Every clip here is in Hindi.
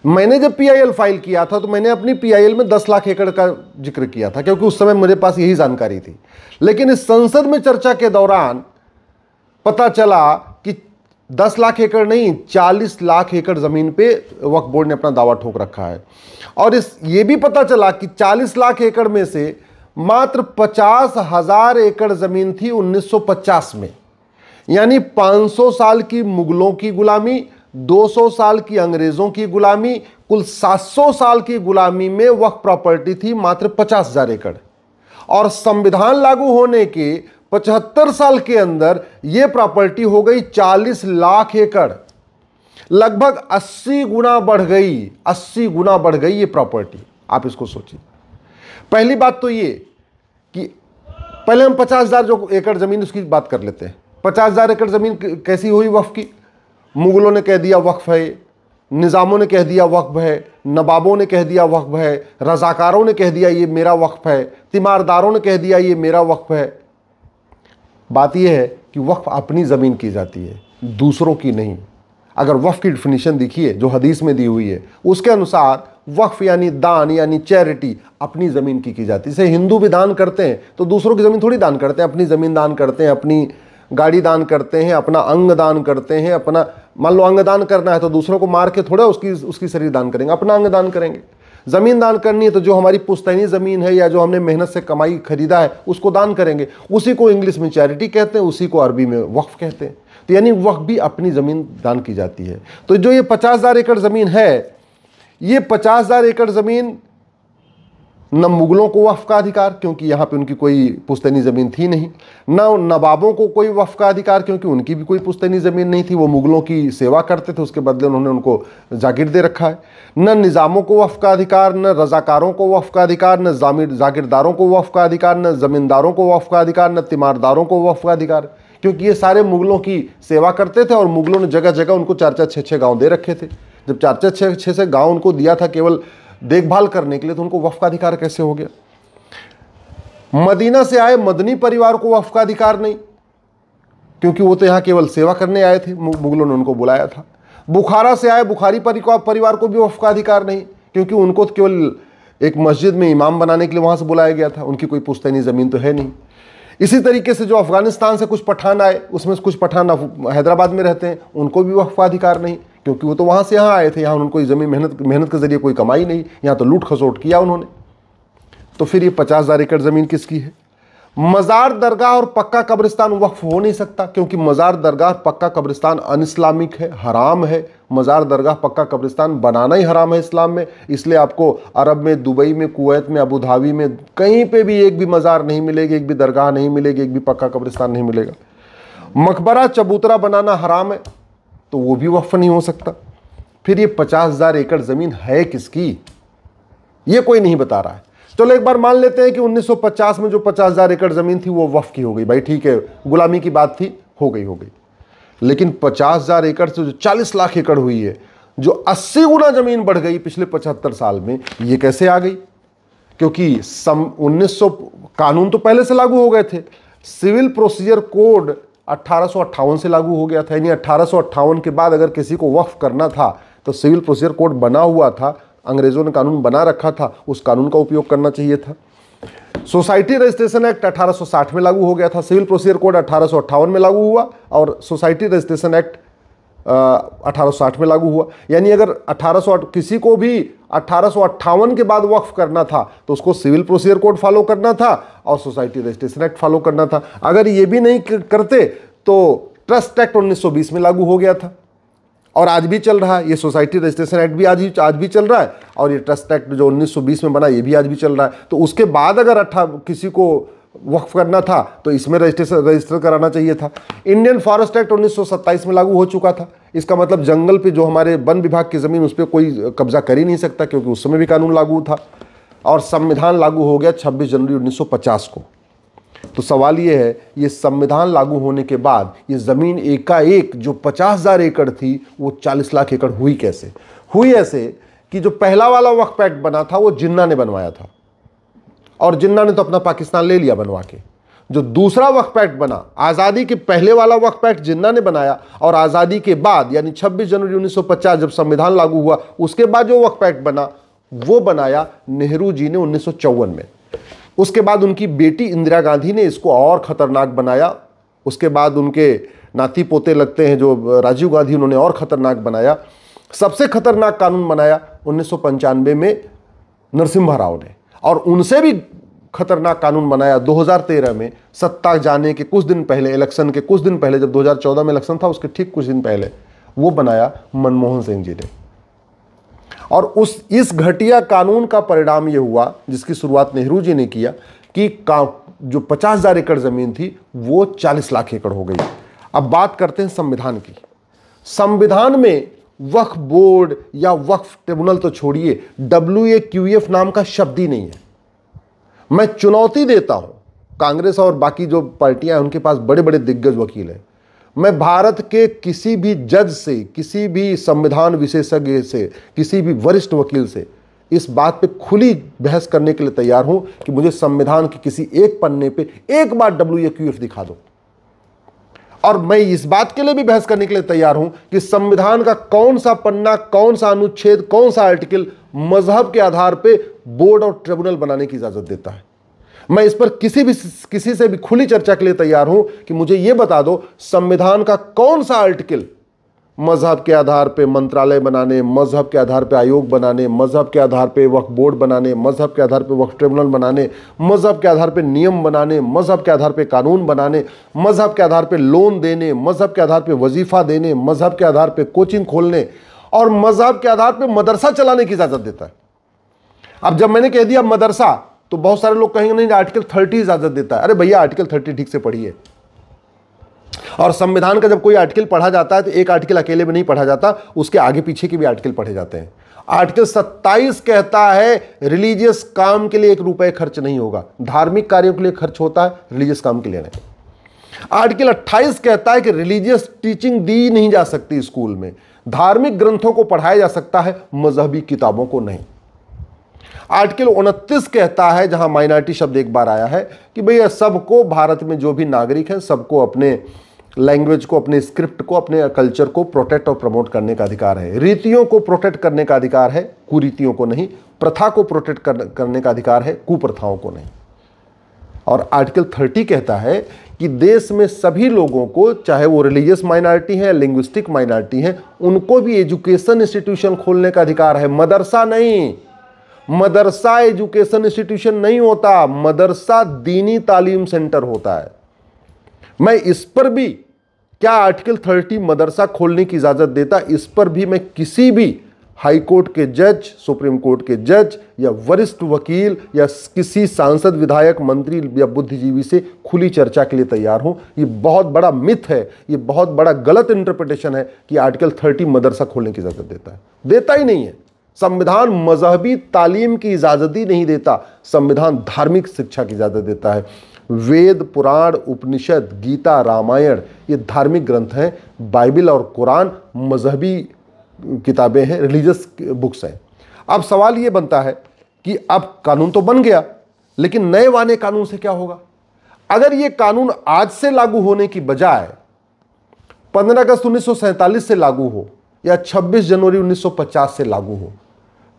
मैंने जब पीआईएल फाइल किया था तो मैंने अपनी पीआईएल में 10 लाख एकड़ का जिक्र किया था, क्योंकि उस समय मेरे पास यही जानकारी थी। लेकिन इस संसद में चर्चा के दौरान पता चला कि 10 लाख एकड़ नहीं, 40 लाख एकड़ जमीन पे वक्फ बोर्ड ने अपना दावा ठोक रखा है। और ये भी पता चला कि 40 लाख एकड़ में से मात्र 50,000 एकड़ जमीन थी 1950 में। यानी 500 साल की मुगलों की गुलामी, 200 साल की अंग्रेजों की गुलामी, कुल 700 साल की गुलामी में वक्फ प्रॉपर्टी थी मात्र 50,000 एकड़। और संविधान लागू होने के 75 साल के अंदर यह प्रॉपर्टी हो गई 40 लाख एकड़। लगभग 80 गुना बढ़ गई, 80 गुना बढ़ गई ये प्रॉपर्टी। आप इसको सोचिए। पहली बात तो ये कि पहले हम 50,000 जो एकड़ जमीन उसकी बात कर लेते हैं। 50,000 एकड़ जमीन कैसी हुई वक्फ की? मुगलों ने कह दिया वक्फ है, निज़ामों ने कह दिया वक्फ है, नवाबों ने कह दिया वक्फ है, रजाकारों ने कह दिया ये मेरा वक्फ है, तीमारदारों ने कह दिया ये मेरा वक्फ है। बात यह है कि वक्फ अपनी ज़मीन की जाती है, दूसरों की नहीं। अगर वक्फ की डिफिनीशन देखिए जो हदीस में दी हुई है, उसके अनुसार वक्फ यानी दान यानी चैरिटी अपनी ज़मीन की जाती है। जैसे हिंदू भी दान करते हैं तो दूसरों की ज़मीन थोड़ी दान करते हैं, अपनी ज़मीन दान करते हैं, अपनी गाड़ी दान करते हैं, अपना अंग दान करते हैं। अपना मान लो अंग दान करना है तो दूसरों को मार के थोड़ा उसकी शरीर दान करेंगे, अपना अंग दान करेंगे। ज़मीन दान करनी है तो जो हमारी पुश्तैनी ज़मीन है या जो हमने मेहनत से कमाई खरीदा है उसको दान करेंगे। उसी को इंग्लिश में चैरिटी कहते हैं, उसी को अरबी में वक्फ कहते हैं। तो यानी वक्फ भी अपनी ज़मीन दान की जाती है। तो जो ये 50,000 एकड़ ज़मीन है, ये 50,000 एकड़ ज़मीन न मुगलों को वक्फ का अधिकार, क्योंकि यहाँ पे उनकी कोई पुश्तैनी ज़मीन थी नहीं, न नवाबों को कोई वक्फ का अधिकार, क्योंकि उनकी भी कोई पुश्तैनी ज़मीन नहीं थी, वो मुगलों की सेवा करते थे, उसके बदले उन्होंने उनको जागीर दे रखा है। न निज़ामों को वक्फ का अधिकार, न रज़ाकारों को वक्फ का अधिकार, न जागीरदारों को वक्फ का अधिकार, न ज़मींदारों को वक्फ का अधिकार, न तीमारदारों को वक्फ का अधिकार, क्योंकि ये सारे मुगलों की सेवा करते थे और मुगलों ने जगह जगह उनको 4-4, 6-6 गाँव दे रखे थे। जब 4-4, 6-6 गाँव उनको दिया था केवल देखभाल करने के लिए, तो उनको वक्फ का अधिकार कैसे हो गया? मदीना से आए मदनी परिवार को वक्फ का अधिकार नहीं, क्योंकि वो तो यहाँ केवल सेवा करने आए थे, मुगलों ने उनको बुलाया था। बुखारा से आए बुखारी परिवार को भी वक्फ का अधिकार नहीं, क्योंकि उनको तो केवल एक मस्जिद में इमाम बनाने के लिए वहाँ से बुलाया गया था, उनकी कोई पुश्तैनी ज़मीन तो है नहीं। इसी तरीके से जो अफगानिस्तान से कुछ पठान आए, उसमें से कुछ पठान हैदराबाद में रहते हैं, उनको भी वक्फ का अधिकार नहीं, क्योंकि वो तो वहाँ से यहाँ आए थे, यहाँ उनको ज़मीन मेहनत के ज़रिए कोई कमाई नहीं, यहाँ तो लूट खसोट किया उन्होंने। तो फिर ये 50,000 एकड़ ज़मीन किसकी है? मज़ार, दरगाह और पक्का कब्रिस्तान वक्फ हो नहीं सकता, क्योंकि मज़ार, दरगाह, पक्का कब्रिस्तान अनइस्लामिक है, हराम है। मज़ार, दरगाह, पक्का कब्रिस्तान बनाना ही हराम है इस्लाम में। इसलिए आपको अरब में, दुबई में, कुवैत में, अबू धाबी में कहीं पे भी एक भी मज़ार नहीं मिलेगी, एक भी दरगाह नहीं मिलेगी, एक भी पक्का कब्रिस्तान नहीं मिलेगा। मकबरा, चबूतरा बनाना हराम है, तो वो भी वक्फ नहीं हो सकता। फिर ये 50,000 एकड़ ज़मीन है किसकी? ये कोई नहीं बता रहा है। चलो एक बार मान लेते हैं कि 1950 में जो 50,000 एकड़ ज़मीन थी वो वक्फ की हो गई, भाई ठीक है, गुलामी की बात थी, हो गई। लेकिन 50,000 एकड़ से जो 40 लाख एकड़ हुई है, जो 80 गुना ज़मीन बढ़ गई पिछले 75 साल में, ये कैसे आ गई? क्योंकि 1900 कानून तो पहले से लागू हो गए थे। सिविल प्रोसीजर कोड 1858 से लागू हो गया था, यानी 1858 के बाद अगर किसी को वक्फ करना था तो सिविल प्रोसीजर कोड बना हुआ था, अंग्रेज़ों ने कानून बना रखा था, उस कानून का उपयोग करना चाहिए था। सोसाइटी रजिस्ट्रेशन एक्ट 1860 में लागू हो गया था, सिविल प्रोसीजर कोड 1858 में लागू हुआ और सोसाइटी रजिस्ट्रेशन एक्ट 1860 में लागू हुआ। यानी अगर 1800 किसी को भी 1858 के बाद वक्फ करना था तो उसको सिविल प्रोसीजर कोड फॉलो करना था और सोसाइटी रजिस्ट्रेशन एक्ट फॉलो करना था। अगर ये भी नहीं करते तो ट्रस्ट एक्ट 1920 में लागू हो गया था और आज भी चल रहा है। ये सोसाइटी रजिस्ट्रेशन एक्ट भी आज भी चल रहा है और ये ट्रस्ट एक्ट जो 1920 में बना ये भी आज भी चल रहा है। तो उसके बाद अगर किसी को वक्फ करना था तो इसमें रजिस्टर कराना चाहिए था। इंडियन फॉरेस्ट एक्ट 1927 में लागू हो चुका था। इसका मतलब जंगल पे जो हमारे वन विभाग की ज़मीन उस पर कोई कब्जा कर ही नहीं सकता, क्योंकि उस समय भी कानून लागू था। और संविधान लागू हो गया 26 जनवरी 1950 को। तो सवाल ये है, ये संविधान लागू होने के बाद ये ज़मीन एकाएक जो 50,000 एकड़ थी वो 40 लाख एकड़ हुई कैसे? हुई ऐसे कि जो पहला वाला वक्फ एक्ट बना था वो जिन्ना ने बनवाया था और जिन्ना ने तो अपना पाकिस्तान ले लिया बनवा के। जो दूसरा वक्फ एक्ट बना, आज़ादी के पहले वाला वक्फ एक्ट जिन्ना ने बनाया, और आज़ादी के बाद यानी 26 जनवरी 1950 जब संविधान लागू हुआ उसके बाद जो वक्फ एक्ट बना वो बनाया नेहरू जी ने 1954 में। उसके बाद उनकी बेटी इंदिरा गांधी ने इसको और खतरनाक बनाया। उसके बाद उनके नाती पोते लगते हैं जो राजीव गांधी, उन्होंने और खतरनाक बनाया। सबसे खतरनाक कानून बनाया 1995 में नरसिम्हा राव ने, और उनसे भी खतरनाक कानून बनाया 2013 में, सत्ता जाने के कुछ दिन पहले, इलेक्शन के कुछ दिन पहले, जब 2014 में इलेक्शन था उसके ठीक कुछ दिन पहले वो बनाया मनमोहन सिंह जी ने। और इस घटिया कानून का परिणाम ये हुआ, जिसकी शुरुआत नेहरू जी ने किया, कि जो 50,000 एकड़ जमीन थी वो 40 लाख एकड़ हो गई। अब बात करते हैं संविधान की। संविधान में वक्फ बोर्ड या वक्फ ट्रिब्यूनल तो छोड़िए, WAQF नाम का शब्द ही नहीं है। मैं चुनौती देता हूं, कांग्रेस और बाकी जो पार्टियां हैं उनके पास बड़े बड़े दिग्गज वकील हैं, मैं भारत के किसी भी जज से, किसी भी संविधान विशेषज्ञ से, किसी भी वरिष्ठ वकील से इस बात पे खुली बहस करने के लिए तैयार हूं कि मुझे संविधान के किसी एक पन्ने पे एक बार WAQF दिखा दो। और मैं इस बात के लिए भी बहस करने के लिए तैयार हूं कि संविधान का कौन सा पन्ना, कौन सा अनुच्छेद, कौन सा आर्टिकल मजहब के आधार पे बोर्ड और ट्रिब्यूनल बनाने की इजाजत देता है। मैं इस पर किसी से भी खुली चर्चा के लिए तैयार हूं कि मुझे यह बता दो संविधान का कौन सा आर्टिकल मजहब के आधार पे मंत्रालय बनाने, मजहब के आधार पे आयोग बनाने, मजहब के आधार पे वक्फ बोर्ड बनाने, मजहब के आधार पे वक्फ ट्रिब्यूनल बनाने, मजहब के आधार पे नियम बनाने, मजहब के आधार पे कानून बनाने, मजहब के आधार पे लोन देने, मजहब के आधार पे वजीफा देने, मजहब के आधार पे कोचिंग खोलने और मजहब के आधार पे मदरसा चलाने की इजाजत देता है। अब जब मैंने कह दिया मदरसा तो बहुत सारे लोग कहेंगे नहीं आर्टिकल 30 इजाजत देता है। अरे भैया आर्टिकल 30 ठीक से पढ़िए। और संविधान का जब कोई आर्टिकल पढ़ा जाता है तो एक आर्टिकल अकेले में नहीं पढ़ा जाता, उसके आगे पीछे के भी आर्टिकल पढ़े जाते हैं। आर्टिकल 27 कहता है रिलीजियस काम के लिए 1 रुपए खर्च नहीं होगा, धार्मिक कार्यों के लिए खर्च होता है, रिलीजियस काम के लिए नहीं। आर्टिकल 28 कहता है कि रिलीजियस टीचिंग दी नहीं जा सकती स्कूल में, धार्मिक ग्रंथों को पढ़ाया जा सकता है, मजहबी किताबों को नहीं। आर्टिकल 29 कहता है, जहां माइनॉरिटी शब्द एक बार आया है, कि भैया सबको, भारत में जो भी नागरिक हैं सबको अपने लैंग्वेज को, अपने स्क्रिप्ट को, अपने कल्चर को प्रोटेक्ट और प्रमोट करने का अधिकार है। रीतियों को प्रोटेक्ट करने का अधिकार है, कुरीतियों को नहीं। प्रथा को प्रोटेक्ट करने का अधिकार है, कुप्रथाओं को नहीं। और आर्टिकल 30 कहता है कि देश में सभी लोगों को, चाहे वो रिलीजियस माइनॉरिटी है, लिंग्विस्टिक माइनॉरिटी है, उनको भी एजुकेशन इंस्टीट्यूशन खोलने का अधिकार है। मदरसा नहीं, मदरसा एजुकेशन इंस्टीट्यूशन नहीं होता, मदरसा दीनी तालीम सेंटर होता है। मैं इस पर भी, क्या आर्टिकल 30 मदरसा खोलने की इजाजत देता, इस पर भी मैं किसी भी हाई कोर्ट के जज, सुप्रीम कोर्ट के जज या वरिष्ठ वकील या किसी सांसद, विधायक, मंत्री या बुद्धिजीवी से खुली चर्चा के लिए तैयार हूं। ये बहुत बड़ा मिथ है, ये बहुत बड़ा गलत इंटरप्रिटेशन है कि आर्टिकल 30 मदरसा खोलने की इजाजत देता है। देता ही नहीं है। संविधान मजहबी तालीम की इजाजत ही नहीं देता, संविधान धार्मिक शिक्षा की इजाजत देता है। वेद, पुराण, उपनिषद, गीता, रामायण ये धार्मिक ग्रंथ हैं। बाइबल और कुरान मजहबी किताबें हैं, रिलीजियस बुक्स हैं। अब सवाल ये बनता है कि अब कानून तो बन गया, लेकिन नए वाले कानून से क्या होगा? अगर ये कानून आज से लागू होने की बजाय 15 अगस्त 1947 से लागू हो या 26 जनवरी 1950 से लागू हो,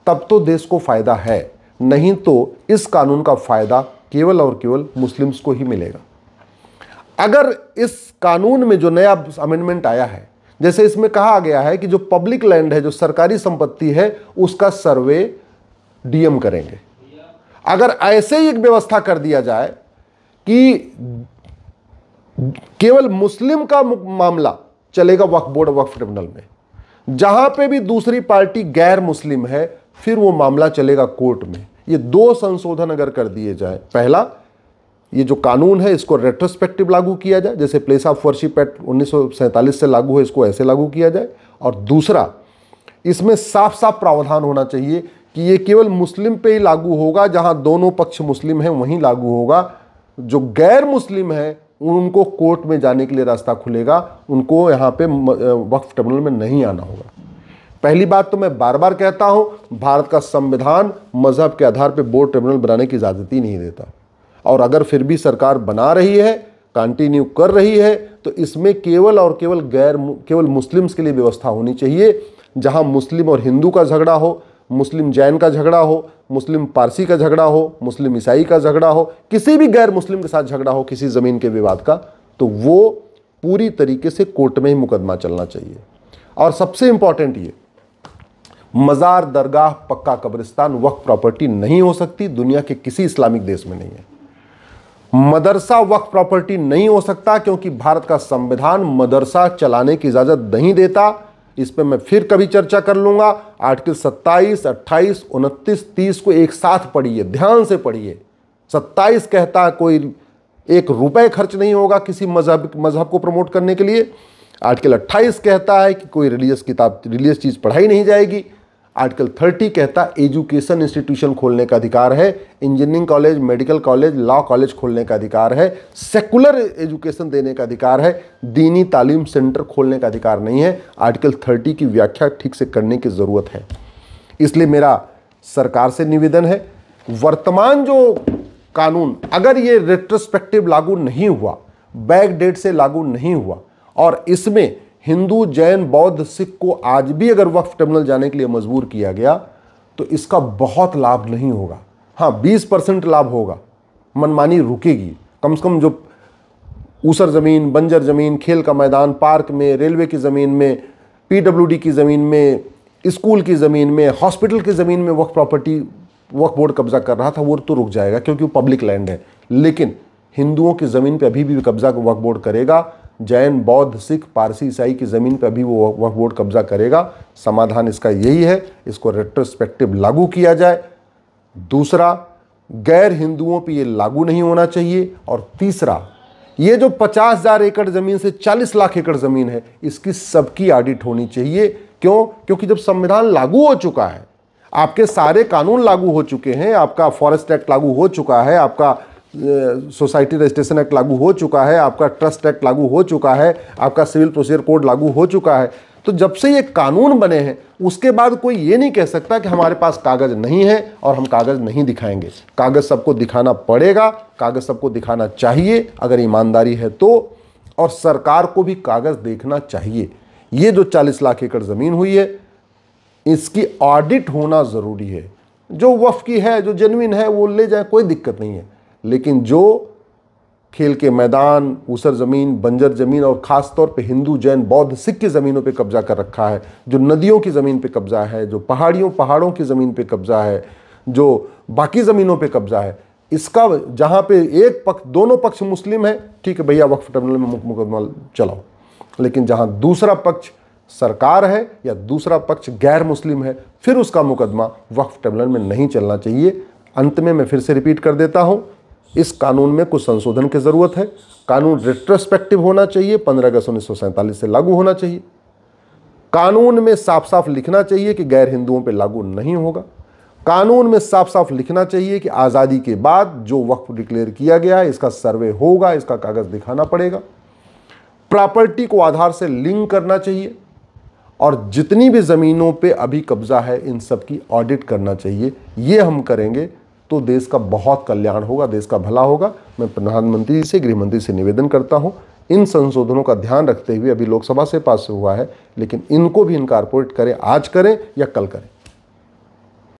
तब तो देश को फायदा है, नहीं तो इस कानून का फायदा केवल और केवल मुस्लिम्स को ही मिलेगा। अगर इस कानून में जो नया अमेंडमेंट आया है, जैसे इसमें कहा गया है कि जो पब्लिक लैंड है, जो सरकारी संपत्ति है, उसका सर्वे डीएम करेंगे। अगर ऐसे ही एक व्यवस्था कर दिया जाए कि केवल मुस्लिम का मामला चलेगा वक्फ बोर्ड, वक्फ ट्रिब्यूनल में, जहां पे भी दूसरी पार्टी गैर मुस्लिम है फिर वो मामला चलेगा कोर्ट में। ये 2 संशोधन अगर कर दिए जाए, पहला, ये जो कानून है इसको रेट्रोस्पेक्टिव लागू किया जाए, जैसे प्लेस ऑफ वर्शिप एक्ट 1947 से लागू है, इसको ऐसे लागू किया जाए। और दूसरा, इसमें साफ साफ प्रावधान होना चाहिए कि ये केवल मुस्लिम पे ही लागू होगा, जहां दोनों पक्ष मुस्लिम हैं वहीं लागू होगा। जो गैर मुस्लिम है उनको कोर्ट में जाने के लिए रास्ता खुलेगा, उनको यहाँ पे वक्फ ट्रिब्यूनल में नहीं आना होगा। पहली बात तो मैं बार बार कहता हूं, भारत का संविधान मजहब के आधार पर बोर्ड ट्रिब्यूनल बनाने की इजाजत ही नहीं देता। और अगर फिर भी सरकार बना रही है, कंटिन्यू कर रही है, तो इसमें केवल और केवल मुस्लिम्स के लिए व्यवस्था होनी चाहिए। जहां मुस्लिम और हिंदू का झगड़ा हो, मुस्लिम जैन का झगड़ा हो, मुस्लिम पारसी का झगड़ा हो, मुस्लिम ईसाई का झगड़ा हो, किसी भी गैर मुस्लिम के साथ झगड़ा हो किसी ज़मीन के विवाद का, तो वो पूरी तरीके से कोर्ट में ही मुकदमा चलना चाहिए। और सबसे इंपॉर्टेंट ये, मज़ार, दरगाह, पक्का कब्रिस्तान वक्फ प्रॉपर्टी नहीं हो सकती, दुनिया के किसी इस्लामिक देश में नहीं है। मदरसा वक्फ प्रॉपर्टी नहीं हो सकता क्योंकि भारत का संविधान मदरसा चलाने की इजाज़त नहीं देता। इस पर मैं फिर कभी चर्चा कर लूंगा। आर्टिकल 27, 28, 29, 30 को एक साथ पढ़िए, ध्यान से पढ़िए। 27 कहता है कोई 1 रुपए खर्च नहीं होगा किसी मजहब को प्रमोट करने के लिए। आर्टिकल 28 कहता है कि कोई रिलीजियस चीज़ पढ़ाई नहीं जाएगी। आर्टिकल 30 कहता है एजुकेशन इंस्टीट्यूशन खोलने का अधिकार है, engineering college, medical college, law college खोलने का अधिकार है, सेकुलर एजुकेशन देने का अधिकार है, दीनी तालीम सेंटर खोलने का अधिकार नहीं है। आर्टिकल 30 की व्याख्या ठीक से करने की ज़रूरत है। इसलिए मेरा सरकार से निवेदन है, वर्तमान जो कानून अगर ये रेट्रोस्पेक्टिव लागू नहीं हुआ, बैक डेट से लागू नहीं हुआ, और इसमें हिंदू, जैन, बौद्ध, सिख को आज भी अगर वक्फ ट्रिब्यूनल जाने के लिए मजबूर किया गया तो इसका बहुत लाभ नहीं होगा। हाँ, 20% लाभ होगा, मनमानी रुकेगी। कम से कम जो ऊसर ज़मीन, बंजर ज़मीन, खेल का मैदान, पार्क में, रेलवे की ज़मीन में, पीडब्ल्यूडी की ज़मीन में, स्कूल की ज़मीन में, हॉस्पिटल की ज़मीन में वक्फ प्रॉपर्टी वक्फ बोर्ड कब्जा कर रहा था, वो तो रुक जाएगा क्योंकि वो पब्लिक लैंड है। लेकिन हिंदुओं की ज़मीन पे अभी भी कब्जा वक्फ बोर्ड करेगा, जैन, बौद्ध, सिख, पारसी, ईसाई की ज़मीन पे अभी वो वक्फ बोर्ड कब्जा करेगा। समाधान इसका यही है, इसको रेट्रोस्पेक्टिव लागू किया जाए। दूसरा, गैर हिंदुओं पे ये लागू नहीं होना चाहिए। और तीसरा, ये जो 50,000 एकड़ ज़मीन से 40 लाख एकड़ ज़मीन है, इसकी सबकी ऑडिट होनी चाहिए। क्यों? क्योंकि जब संविधान लागू हो चुका है, आपके सारे कानून लागू हो चुके हैं, आपका फॉरेस्ट एक्ट लागू हो चुका है, आपका सोसाइटी रजिस्ट्रेशन एक्ट लागू हो चुका है, आपका ट्रस्ट एक्ट लागू हो चुका है, आपका सिविल प्रोसीजर कोड लागू हो चुका है, तो जब से ये कानून बने हैं उसके बाद कोई ये नहीं कह सकता कि हमारे पास कागज़ नहीं है और हम कागज़ नहीं दिखाएंगे। कागज़ सबको दिखाना पड़ेगा, कागज़ सबको दिखाना चाहिए अगर ईमानदारी है तो, और सरकार को भी कागज़ देखना चाहिए। ये जो 40 लाख एकड़ ज़मीन हुई है, इसकी ऑडिट होना ज़रूरी है। जो वक्फ की है, जो जेन्युइन है, वो ले जाए, कोई दिक्कत नहीं है। लेकिन जो खेल के मैदान, ऊसर ज़मीन, बंजर ज़मीन और ख़ास तौर पे हिंदू, जैन, बौद्ध, सिख की ज़मीनों पे कब्जा कर रखा है, जो नदियों की ज़मीन पे कब्जा है, जो पहाड़ों की ज़मीन पे कब्जा है, जो बाकी ज़मीनों पे कब्जा है, इसका जहाँ पे एक पक्ष, दोनों पक्ष मुस्लिम है, ठीक है भैया वक्फ ट्रिब्यूनल में मुकदमा चलाओ। लेकिन जहाँ दूसरा पक्ष सरकार है या दूसरा पक्ष गैर मुस्लिम है, फिर उसका मुकदमा वक्फ ट्रिब्यूनल में नहीं चलना चाहिए। अंत में मैं फिर से रिपीट कर देता हूँ, इस कानून में कुछ संशोधन की ज़रूरत है। कानून रेट्रोस्पेक्टिव होना चाहिए, 15 अगस्त 1947 से लागू होना चाहिए। कानून में साफ साफ लिखना चाहिए कि गैर हिंदुओं पे लागू नहीं होगा। कानून में साफ साफ लिखना चाहिए कि आज़ादी के बाद जो वक्फ डिक्लेयर किया गया है, इसका सर्वे होगा, इसका कागज़ दिखाना पड़ेगा। प्रॉपर्टी को आधार से लिंक करना चाहिए, और जितनी भी ज़मीनों पे अभी कब्जा है, इन सब की ऑडिट करना चाहिए। ये हम करेंगे तो देश का बहुत कल्याण होगा, देश का भला होगा। मैं प्रधानमंत्री से, गृह मंत्री से निवेदन करता हूँ, इन संशोधनों का ध्यान रखते हुए, अभी लोकसभा से पास हुआ है, लेकिन इनको भी इनकॉर्पोरेट करें, आज करें या कल करें।